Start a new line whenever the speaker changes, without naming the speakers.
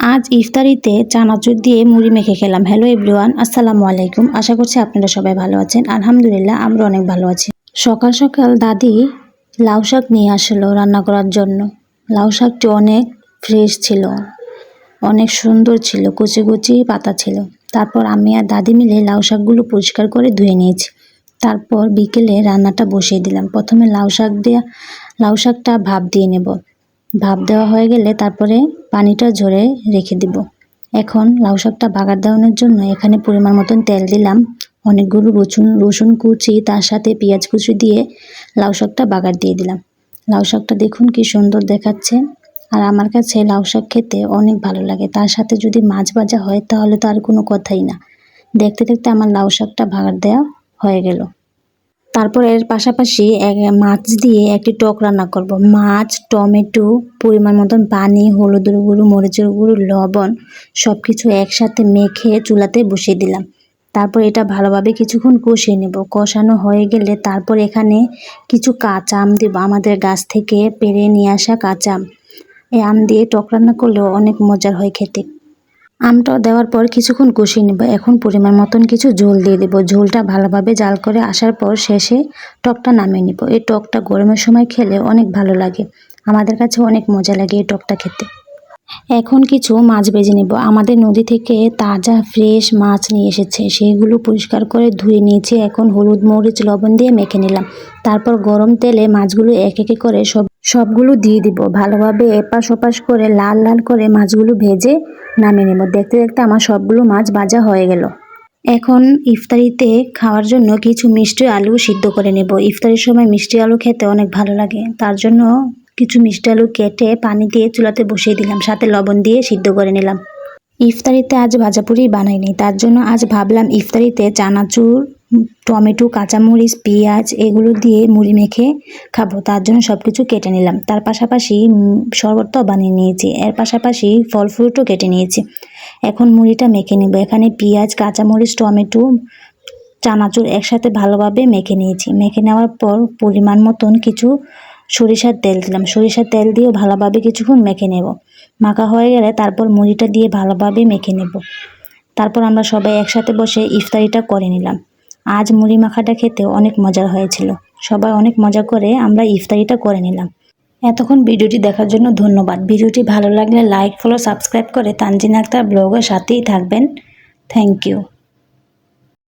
আজ ইফতারিতে চানাচুর দিয়ে মুড়ি মেখে খেলাম। হ্যালো এভরিওয়ান, আসসালামু আলাইকুম। আশা করছি আপনারা সবাই ভালো আছেন। আলহামদুলিল্লাহ, আমরা অনেক ভালো আছি। সকাল সকাল দাদি লাউ শাক নিয়ে আসলো রান্না করার জন্য। লাউ শাকটি অনেক ফ্রেশ ছিল, অনেক সুন্দর ছিল, কুচি কুচি পাতা ছিল। তারপর আমি আর দাদি মিলে লাউ শাকগুলো পরিষ্কার করে ধুয়ে নিয়েছি। তারপর বিকেলে রান্নাটা বসিয়ে দিলাম। প্রথমে লাউ শাকটা ভাপ দিয়ে নেব। ভাপ দেওয়া হয়ে গেলে তারপরে পানিটা ঝরে রেখে দিব। এখন লাউ শাকটা বাগার দেওয়ানোর জন্য এখানে পরিমাণ মতন তেল দিলাম। অনেকগুলো রসুন কুচি, তার সাথে পেঁয়াজ কুচি দিয়ে লাউ শাকটা বাগার দিয়ে দিলাম। লাউ শাকটা দেখুন কি সুন্দর দেখাচ্ছে। আর আমার কাছে লাউ শাক খেতে অনেক ভালো লাগে। তার সাথে যদি মাছ ভাজা হয় তাহলে তো আর কোনো কথাই না। দেখতে দেখতে আমার লাউ শাকটা বাগার দেওয়া হয়ে গেল। তারপর এর পাশাপাশি মাছ দিয়ে একটি টক রান্না করব। মাছ, টমেটো, পরিমাণ মতন পানি, হলুদের গুঁড়ো, মরিচের গুঁড়ো, লবণ সব কিছু একসাথে মেখে চুলাতে বসিয়ে দিলাম। তারপর এটা ভালোভাবে কিছুক্ষণ কষিয়ে নেব। কষানো হয়ে গেলে তারপর এখানে কিছু কাঁচা আম দেব। আমাদের গাছ থেকে পেড়ে নিয়ে আসা কাঁচা আম। এই আম দিয়ে টক রান্না করলেও অনেক মজার হয় খেতে। আমটা দেওয়ার পর কিছুক্ষণ কষিয়ে নেব। এখন পরিমাণ মতন কিছু ঝোল দিয়ে দেব। ঝোলটা ভালোভাবে জাল করে আসার পর শেষে টকটা নামিয়ে নেব। এই টকটা গরমের সময় খেলে অনেক ভালো লাগে। আমাদের কাছে অনেক মজা লাগে এই টকটা খেতে। এখন কিছু মাছ ভেজে নেব। আমাদের নদী থেকে তাজা ফ্রেশ মাছ নিয়ে এসেছে, সেইগুলো পরিষ্কার করে ধুয়ে নিয়েছি। এখন হলুদ, মরিচ, লবণ দিয়ে মেখে নিলাম। তারপর গরম তেলে মাছগুলো এক এক করে সবগুলো দিয়ে দিব। ভালোভাবে এপাশ ওপাশ করে লাল লাল করে মাছগুলো ভেজে নামিয়ে নেব। দেখতে দেখতে আমার সবগুলো মাছ ভাজা হয়ে গেল। এখন ইফতারিতে খাওয়ার জন্য কিছু মিষ্টি আলু সিদ্ধ করে নেব। ইফতারির সময় মিষ্টি আলু খেতে অনেক ভালো লাগে। তার জন্য কিছু মিষ্টি আলু কেটে পানি দিয়ে চুলাতে বসিয়ে দিলাম, সাথে লবণ দিয়ে সিদ্ধ করে নিলাম। ইফতারিতে আজ ভাজাপুরি বানাইনি, তার জন্য আজ ভাবলাম ইফতারিতে চানাচুর, টমেটো, কাঁচামরিচ, পেঁয়াজ এগুলো দিয়ে মুড়ি মেখে খাবো। তার জন্য সব কিছু কেটে নিলাম। তার পাশাপাশি শরবতটাও বানিয়ে নিয়েছি। এর পাশাপাশি ফল ফ্রুটও কেটে নিয়েছি। এখন মুড়িটা মেখে নেব। এখানে পেঁয়াজ, কাঁচামরিচ, টমেটো, চানাচুর একসাথে ভালোভাবে মেখে নিয়েছি। মেখে নেওয়ার পর পরিমাণ মতন কিছু সরিষার তেল দিলাম। সরিষার তেল দিয়েও ভালোভাবে কিছুক্ষণ মেখে নেব। মাখা হয়ে গেলে তারপর মুড়িটা দিয়ে ভালোভাবে মেখে নেব। তারপর আমরা সবাই একসাথে বসে ইফতারিটা করে নিলাম। আজ মুড়ি মাখাটা খেতে অনেক মজার হয়েছিল। সবাই অনেক মজা করে আমরা ইফতারিটা করে নিলাম। এতক্ষণ ভিডিওটি দেখার জন্য ধন্যবাদ। ভিডিওটি ভালো লাগলে লাইক, ফলো, সাবস্ক্রাইব করে তানজিন আক্তার ব্লগের সাথেই থাকবেন। Thank you.